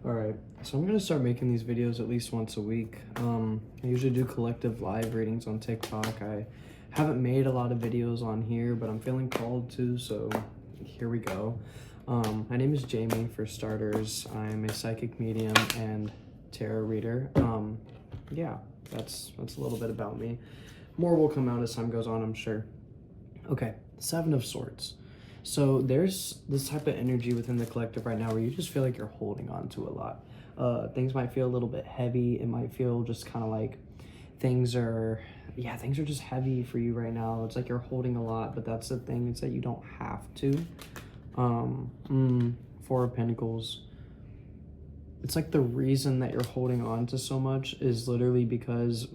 Alright, so I'm gonna start making these videos at least once a week. I usually do collective live readings on TikTok. I haven't made a lot of videos on here, but I'm feeling called to, so here we go. My name is Jamie, for starters. I'm a psychic medium and tarot reader. Yeah, that's a little bit about me. More will come out as time goes on, I'm sure. Okay, Seven of Swords. So there's this type of energy within the collective right now where you just feel like you're holding on to a lot. Things might feel a little bit heavy. It might feel just kind of like things are just heavy for you right now. It's like you're holding a lot, but that's the thing. It's that you don't have to. Four of Pentacles. It's like the reason that you're holding on to so much is literally because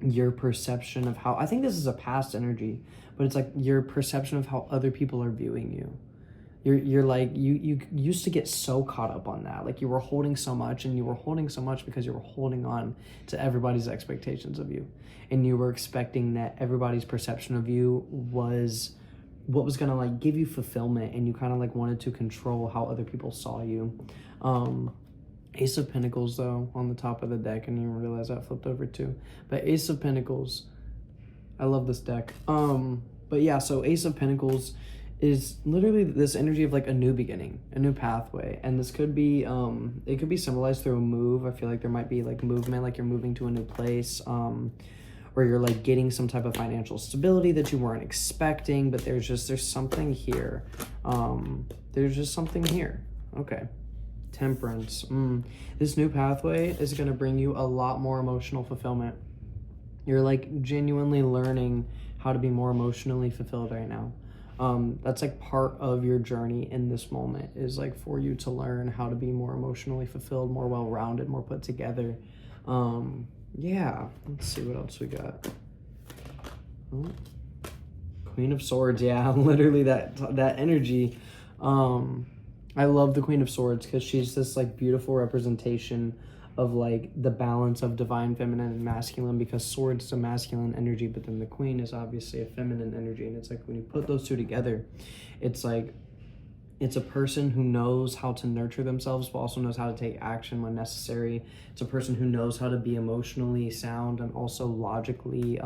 your perception of how, I think this is a past energy, but it's like your perception of how other people are viewing you. You're like, you used to get so caught up on that. Like you were holding so much, and you were holding so much because you were holding on to everybody's expectations of you. And you were expecting that everybody's perception of you was what was gonna like give you fulfillment, and you kind of like wanted to control how other people saw you. Ace of Pentacles, though, on the top of the deck. I didn't even realize that flipped over too. But Ace of Pentacles, I love this deck. But yeah, so Ace of Pentacles is literally this energy of like a new beginning, a new pathway. And this could be, it could be symbolized through a move. I feel like there might be like movement, like you're moving to a new place, or you're like getting some type of financial stability that you weren't expecting, but there's something here. There's just something here. Okay. Temperance. This new pathway is going to bring you a lot more emotional fulfillment. You're like genuinely learning how to be more emotionally fulfilled right now. That's like part of your journey in this moment, is like for you to learn how to be more emotionally fulfilled, more well-rounded, more put together. Yeah, let's see what else we got. Queen of Swords. Yeah, literally that energy. I love the Queen of Swords because she's this like beautiful representation of like the balance of divine feminine and masculine, because swords is a masculine energy, but then the queen is obviously a feminine energy. And it's like when you put those two together, it's like it's a person who knows how to nurture themselves but also knows how to take action when necessary. It's a person who knows how to be emotionally sound and also logically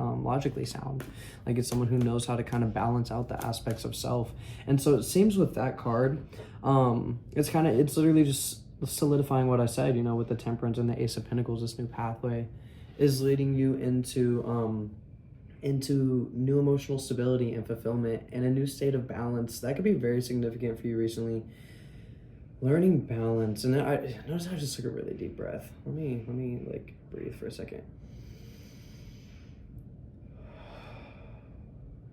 sound. Like it's someone who knows how to kind of balance out the aspects of self. And so it seems with that card, it's literally just solidifying what I said, with the Temperance and the Ace of Pentacles. This new pathway is leading you into new emotional stability and fulfillment and a new state of balance. That could be very significant for you recently. Learning balance. And then I notice I just took a really deep breath. Let me like breathe for a second.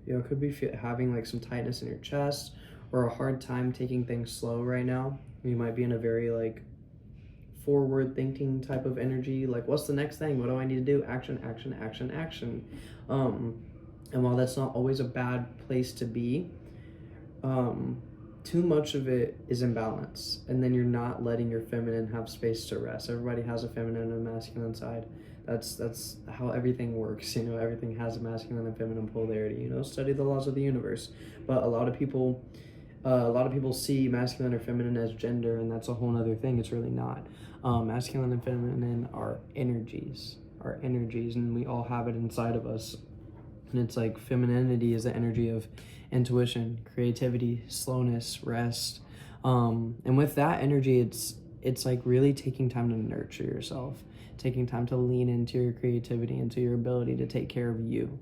It could be having like some tightness in your chest or a hard time taking things slow right now. You might be in a very like forward thinking type of energy, like what's the next thing, what do I need to do, action. And while that's not always a bad place to be, too much of it is imbalance, and then you're not letting your feminine have space to rest. Everybody has a feminine and a masculine side. That's how everything works. Everything has a masculine and feminine polarity. Study the laws of the universe. But a lot of people see masculine or feminine as gender, and that's a whole other thing. It's really not. Masculine and feminine are energies, and we all have it inside of us. And it's like femininity is the energy of intuition, creativity, slowness, rest. And with that energy, it's like really taking time to nurture yourself, taking time to lean into your creativity, into your ability to take care of you.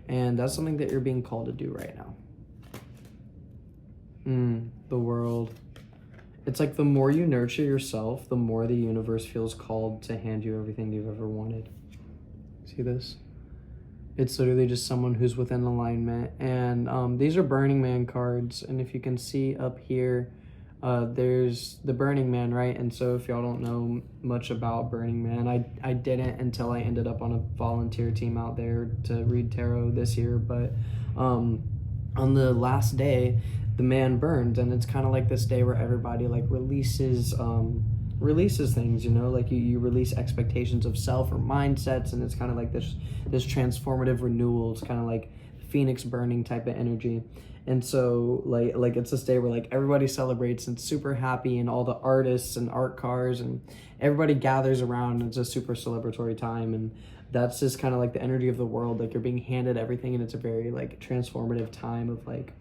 And that's something that you're being called to do right now. The World. It's like the more you nurture yourself, the more the universe feels called to hand you everything you've ever wanted. See this? It's literally just someone who's within alignment. And these are Burning Man cards. And if you can see up here, there's the Burning Man, right? And so if y'all don't know much about Burning Man, I didn't until I ended up on a volunteer team out there to read tarot this year. But on the last day, the man burned, and it's kind of like this day where everybody like releases things, like you release expectations of self or mindsets, and it's kind of like this transformative renewal. It's kind of like phoenix burning type of energy. And so like it's this day where like everybody celebrates and super happy, and all the artists and art cars and everybody gathers around, and it's a super celebratory time. And that's just kind of like the energy of the world. Like you're being handed everything, and it's a very like transformative time of like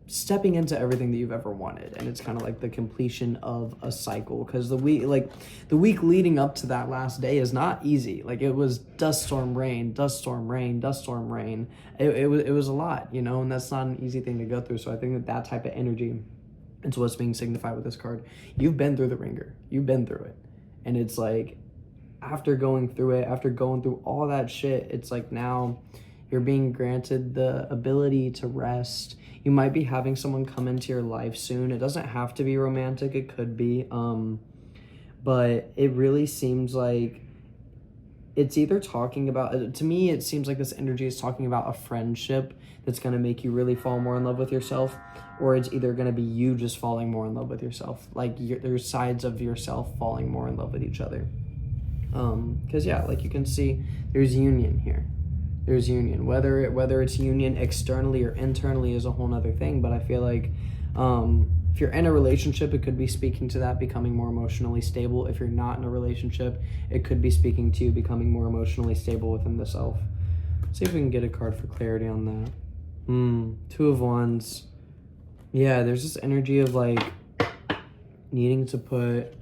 stepping into everything that you've ever wanted. And it's kind of like the completion of a cycle, because the week leading up to that last day is not easy. Like it was dust storm rain, dust storm rain, dust storm rain. It was a lot, you know, and that's not an easy thing to go through. So I think that type of energy is what's being signified with this card. You've been through the ringer, you've been through it, and it's like after going through all that shit, it's like now you're being granted the ability to rest. You might be having someone come into your life soon. It doesn't have to be romantic, it could be. But it really seems like it's either talking about, to me, it seems like this energy is talking about a friendship that's going to make you really fall more in love with yourself, or it's either going to be you just falling more in love with yourself. Like there's sides of yourself falling more in love with each other. Because yeah, like you can see, there's union here. There's union. Whether it's union externally or internally is a whole nother thing. But I feel like if you're in a relationship, it could be speaking to that becoming more emotionally stable. If you're not in a relationship, it could be speaking to you becoming more emotionally stable within the self. Let's see if we can get a card for clarity on that. Two of Wands. Yeah, there's this energy of like needing to put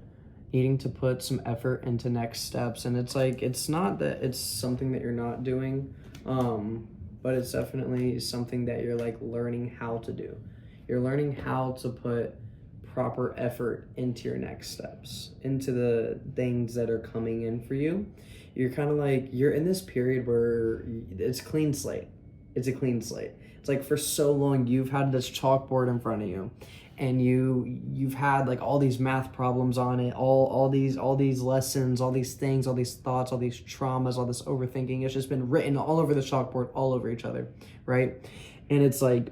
some effort into next steps. And it's like, it's not that it's something that you're not doing, but it's definitely something that you're like learning how to do. You're learning how to put proper effort into your next steps, into the things that are coming in for you. You're kind of like, you're in this period where it's clean slate. It's a clean slate. It's like for so long you've had this chalkboard in front of you, and you've had like all these math problems on it, all these lessons, all these things, all these thoughts, all these traumas, all this overthinking. It's just been written all over the chalkboard, all over each other, right? And it's like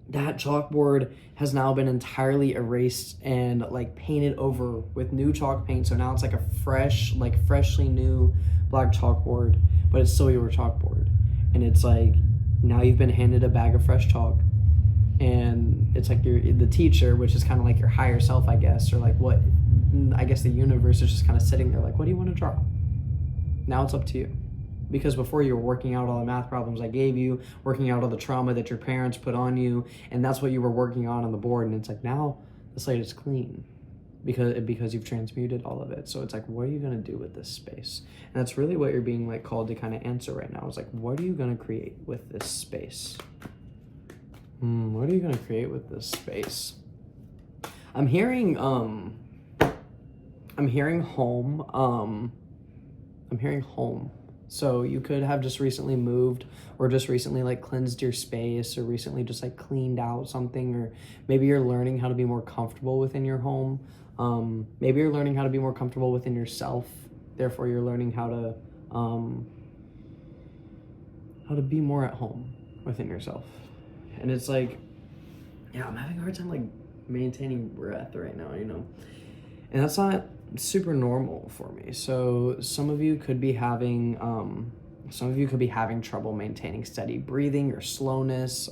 that chalkboard has now been entirely erased and like painted over with new chalk paint. So now it's like a freshly new black chalkboard, but it's still your chalkboard. And it's like now you've been handed a bag of fresh chalk. And it's like the teacher, which is kind of like your higher self, I guess, or like what, I guess the universe is just kind of sitting there like, what do you want to draw? Now it's up to you. Because before you were working out all the math problems I gave you, working out all the trauma that your parents put on you, and that's what you were working on the board. And it's like, now the slate is clean because you've transmuted all of it. So it's like, what are you going to do with this space? And that's really what you're being like called to kind of answer right now. It's like, what are you going to create with this space? What are you going to create with this space? I'm hearing home. I'm hearing home. So you could have just recently moved, or just recently like cleansed your space, or recently just like cleaned out something, or maybe you're learning how to be more comfortable within your home. Maybe you're learning how to be more comfortable within yourself. Therefore, you're learning how to be more at home within yourself. And it's like, yeah, I'm having a hard time like maintaining breath right now, you know, and that's not super normal for me. So some of you could be having trouble maintaining steady breathing or slowness.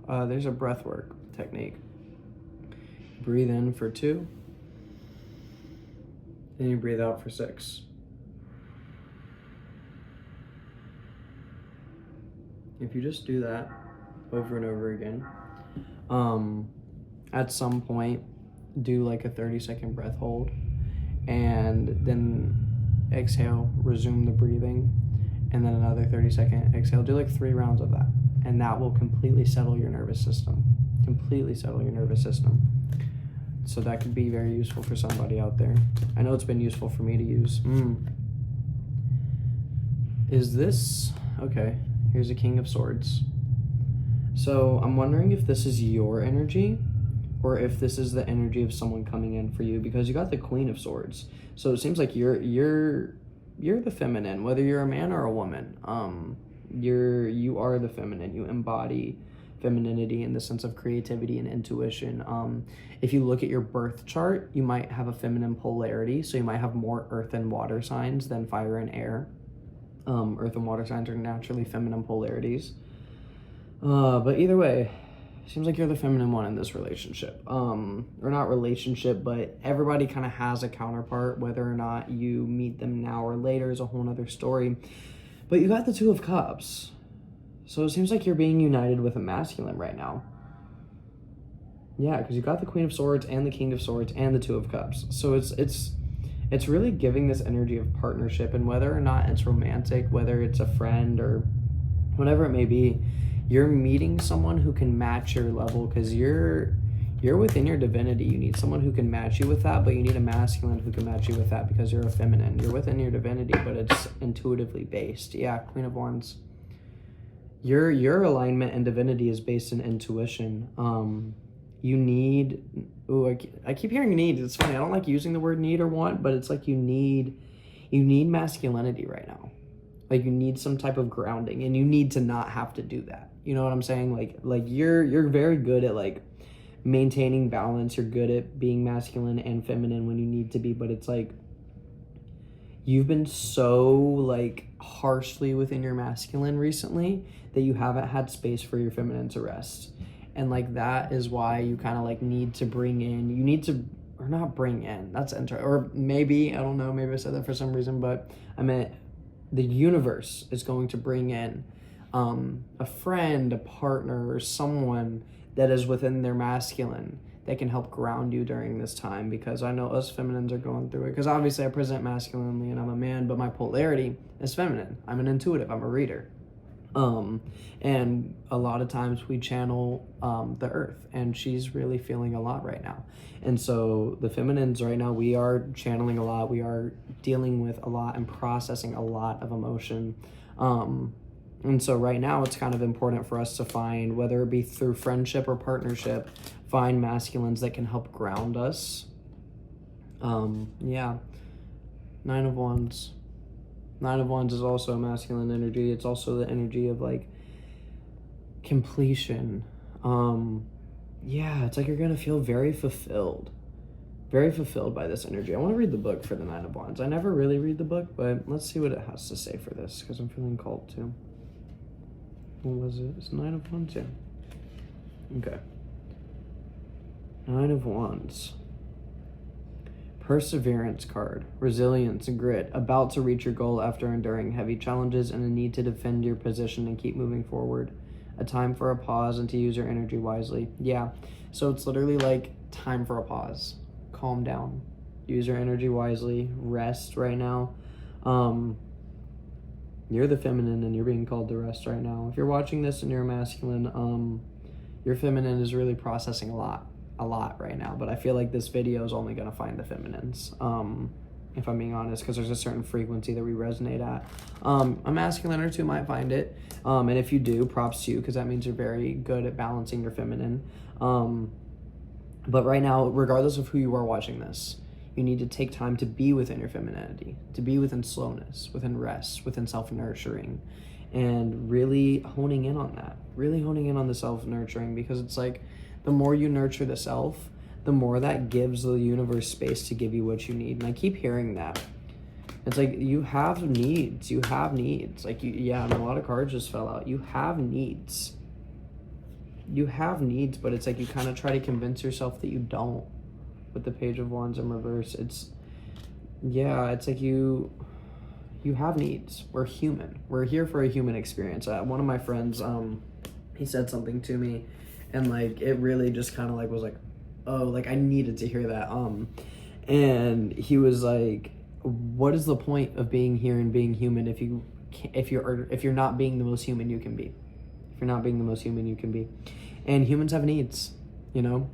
There's a breath work technique. Breathe in for 2, then you breathe out for 6. If you just do that over and over again, at some point, do like a 30-second breath hold, and then exhale, resume the breathing, and then another 30-second exhale. Do like 3 rounds of that, and that will completely settle your nervous system. So that could be very useful for somebody out there. I know it's been useful for me to use. Is this, okay. Here's a King of Swords. So I'm wondering if this is your energy, or if this is the energy of someone coming in for you, because you got the Queen of Swords. So it seems like you're the feminine, whether you're a man or a woman. You are the feminine. You embody femininity in the sense of creativity and intuition. If you look at your birth chart, you might have a feminine polarity, so you might have more earth and water signs than fire and air. Earth and water signs are naturally feminine polarities. But either way, seems like you're the feminine one in this relationship. Or not relationship, but everybody kind of has a counterpart. Whether or not you meet them now or later is a whole nother story. But you got the Two of Cups. So it seems like you're being united with a masculine right now. Yeah, because you got the Queen of Swords and the King of Swords and the Two of Cups. So it's really giving this energy of partnership, and whether or not it's romantic, whether it's a friend or whatever it may be, you're meeting someone who can match your level, because you're within your divinity. You need someone who can match you with that, but you need a masculine who can match you with that because you're a feminine. You're within your divinity, but it's intuitively based. Yeah, Queen of Wands. Your alignment and divinity is based in intuition. You need, I keep hearing need. It's funny. I don't like using the word need or want, but it's like you need masculinity right now. Like you need some type of grounding, and you need to not have to do that. You know what I'm saying? Like you're very good at like maintaining balance. You're good at being masculine and feminine when you need to be, but it's like you've been so like harshly within your masculine recently that you haven't had space for your feminine to rest. And like that is why you kind of like need to bring in, you need to, or not bring in, that's interesting, or maybe, I don't know, maybe I said that for some reason, but I meant the universe is going to bring in a friend, a partner, or someone that is within their masculine that can help ground you during this time, because I know us feminines are going through it, because obviously I present masculinely and I'm a man, but my polarity is feminine. I'm an intuitive, I'm a reader. And a lot of times we channel the earth, and she's really feeling a lot right now. And so the feminines right now, we are channeling a lot, we are dealing with a lot and processing a lot of emotion. And so right now it's kind of important for us to find, whether it be through friendship or partnership, find masculines that can help ground us. Yeah, Nine of Wands. Nine of Wands is also a masculine energy. It's also the energy of like completion. Yeah, it's like you're gonna feel very fulfilled by this energy. I want to read the book for the Nine of Wands. I never really read the book, but let's see what it has to say for this, because I'm feeling called to. What was it? It's Nine of Wands, yeah. Okay. Nine of Wands. Perseverance card, resilience and grit, about to reach your goal after enduring heavy challenges and a need to defend your position and keep moving forward. A time for a pause and to use your energy wisely. Yeah, so it's literally like time for a pause. Calm down. Use your energy wisely. Rest right now. You're the feminine and you're being called to rest right now. If you're watching this and you're a masculine, your feminine is really processing a lot right now, but I feel like this video is only going to find the feminines, if I'm being honest, because there's a certain frequency that we resonate at. A masculine or two might find it, and if you do, props to you, because that means you're very good at balancing your feminine. But right now, regardless of who you are watching this, you need to take time to be within your femininity, to be within slowness, within rest, within self-nurturing, and really honing in on that, really honing in on the self-nurturing, because it's like, the more you nurture the self, the more that gives the universe space to give you what you need. And I keep hearing that. It's like you have needs. Like, yeah, and a lot of cards just fell out. You have needs. But it's like you kind of try to convince yourself that you don't. With the Page of Wands in reverse, it's like you have needs. We're human. We're here for a human experience. One of my friends, he said something to me, and like it really just kind of like was like, oh, like I needed to hear that. And he was like, what is the point of being here and being human if you're not being the most human you can be? If you're not being the most human you can be. And humans have needs, you know?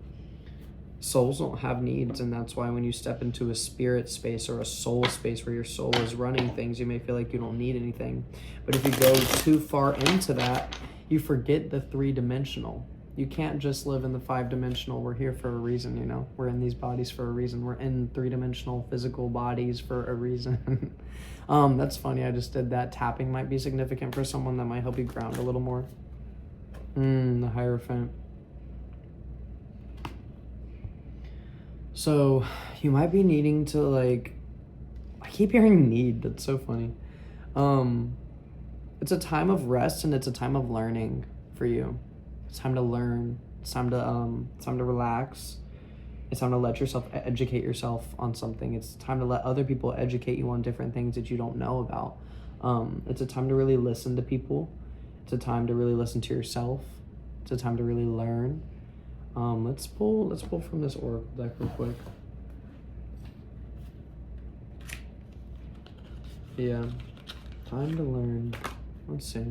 Souls don't have needs, and that's why when you step into a spirit space or a soul space where your soul is running things, you may feel like you don't need anything. But if you go too far into that, you forget the three-dimensional. You can't just live in the five-dimensional. We're here for a reason, you know? We're in these bodies for a reason. We're in three-dimensional physical bodies for a reason. That's funny. I just did that. Tapping might be significant for someone. That might help you ground a little more. The Hierophant. So you might be needing to like, I keep hearing need. That's so funny. It's a time of rest and it's a time of learning for you. It's time to learn. It's time to relax. It's time to let yourself educate yourself on something. It's time to let other people educate you on different things that you don't know about. It's a time to really listen to people. It's a time to really listen to yourself. It's a time to really learn. Let's pull from this oracle deck real quick. Yeah, time to learn. Let's see.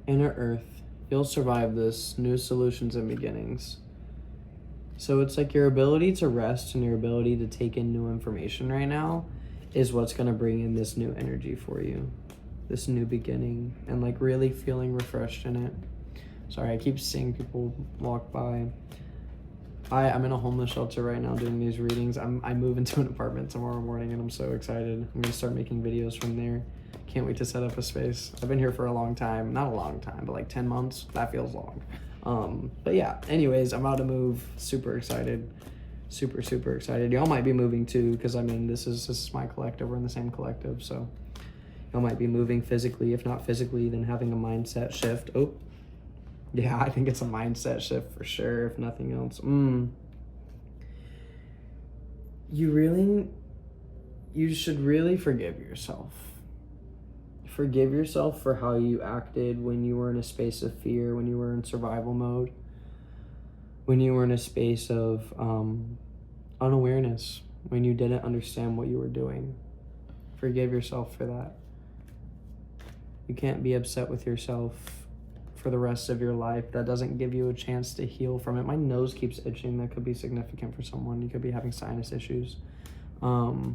Inner Earth. You'll survive this. New solutions and beginnings. So it's like your ability to rest and your ability to take in new information right now is what's going to bring in this new energy for you. This new beginning and like really feeling refreshed in it. Sorry, I keep seeing people walk by. I'm in a homeless shelter right now doing these readings. I move into an apartment tomorrow morning and I'm so excited. I'm going to start making videos from there. Can't wait to set up a space. I've been here for a long time. Not a long time, but like 10 months. That feels long. But yeah, anyways, I'm about to move. Super excited. Super excited. Y'all might be moving too, because I mean, this is my collective. We're in the same collective, so y'all might be moving physically. If not physically, then having a mindset shift. Oh, yeah, I think it's a mindset shift for sure, if nothing else. You should really forgive yourself. Forgive yourself for how you acted when you were in a space of fear, when you were in survival mode, when you were in a space of unawareness, when you didn't understand what you were doing. Forgive yourself for that. You can't be upset with yourself for the rest of your life. That doesn't give you a chance to heal from it. My nose keeps itching. That could be significant for someone. You could be having sinus issues. Yeah.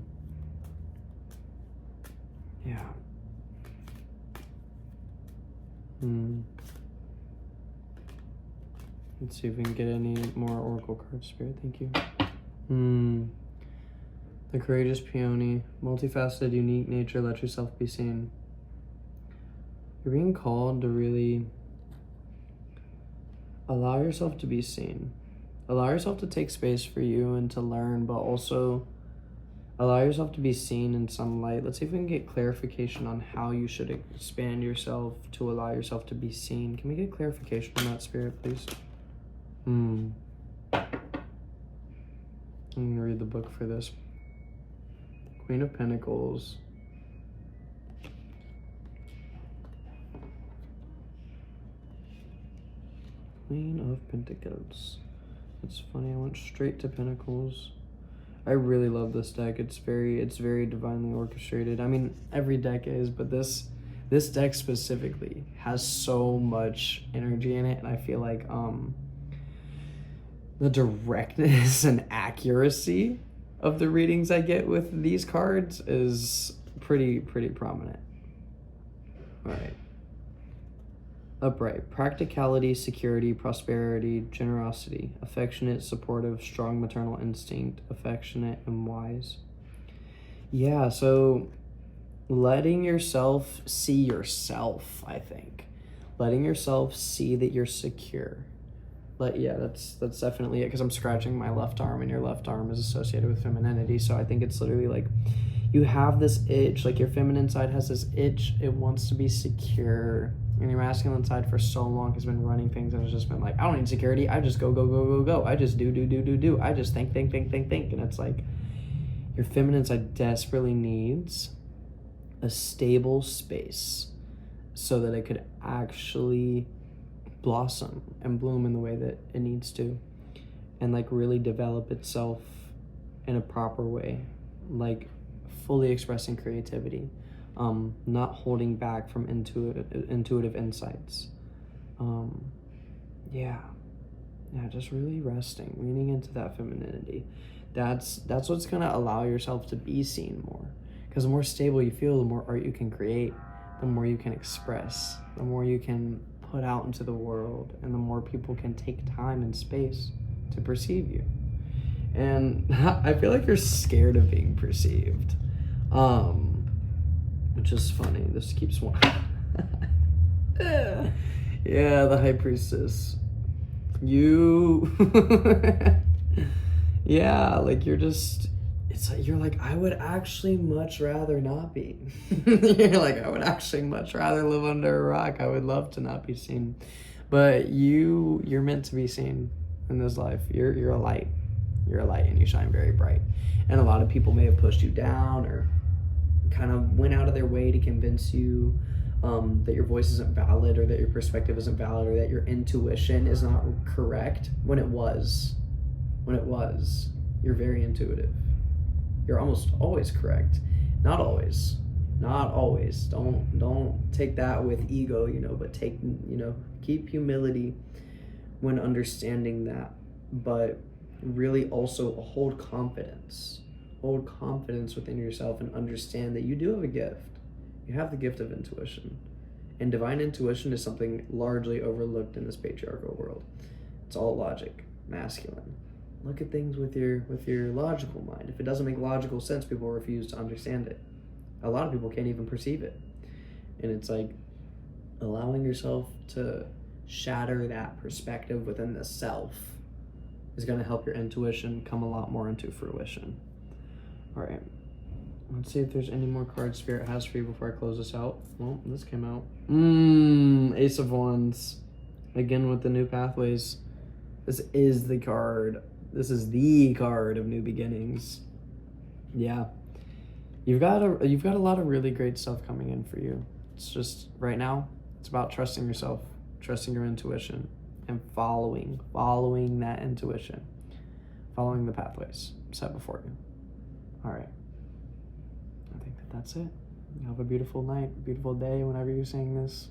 Let's see if we can get any more oracle cards, Spirit. Thank you. The courageous peony, multifaceted, unique nature. Let yourself be seen. You're being called to really allow yourself to be seen. Allow yourself to take space for you and to learn, but also allow yourself to be seen in some light. Let's see if we can get clarification on how you should expand yourself to allow yourself to be seen. Can we get clarification on that, Spirit, please? I'm gonna read the book for this. Queen of Pentacles. Queen of Pentacles. It's funny, I went straight to Pentacles. I really love this deck. It's very divinely orchestrated. I mean, every deck is, but this deck specifically has so much energy in it, and I feel like the directness and accuracy of the readings I get with these cards is pretty prominent. All right. Upright. Practicality, security, prosperity, generosity, affectionate, supportive, strong maternal instinct, affectionate, and wise. Yeah, so letting yourself see yourself, I think. Letting yourself see that you're secure. That's definitely it, because I'm scratching my left arm, and your left arm is associated with femininity, so I think it's literally like you have this itch, like your feminine side has this itch, it wants to be secure. And your masculine side for so long has been running things and it's just been like, I don't need security. I just go. I just do. I just think. And it's like your feminine side desperately needs a stable space so that it could actually blossom and bloom in the way that it needs to, and like really develop itself in a proper way, like fully expressing creativity. Not holding back from intuitive insights. Just really resting, leaning into that femininity. That's what's gonna allow yourself to be seen more. Because the more stable you feel, the more art you can create, the more you can express, the more you can put out into the world, and the more people can take time and space to perceive you. And I feel like you're scared of being perceived. Which is funny. This keeps one. Yeah, the High Priestess. You. Yeah, like you're just. It's like you're like, I would actually much rather not be. You're like, I would actually much rather live under a rock. I would love to not be seen. But you're meant to be seen in this life. You're a light. You're a light and you shine very bright. And a lot of people may have pushed you down or kind of went out of their way to convince you that your voice isn't valid or that your perspective isn't valid or that your intuition is not correct when it was. You're very intuitive. You're almost always correct. Not always. Don't take that with ego, but keep humility when understanding that. But really also hold confidence. Hold confidence within yourself and understand that you do have a gift. You have the gift of intuition. And divine intuition is something largely overlooked in this patriarchal world. It's all logic, masculine. Look at things with your logical mind. If it doesn't make logical sense, people refuse to understand it. A lot of people can't even perceive it. And it's like allowing yourself to shatter that perspective within the self is going to help your intuition come a lot more into fruition. All right. Let's see if there's any more cards Spirit has for you before I close this out. Well, this came out. Ace of Wands. Again with the new pathways. This is the card. This is the card of new beginnings. Yeah. You've got a lot of really great stuff coming in for you. It's just right now, it's about trusting yourself, trusting your intuition, and following that intuition, following the pathways set before you. All right. I think that's it. Have a beautiful night, beautiful day whenever you're seeing this.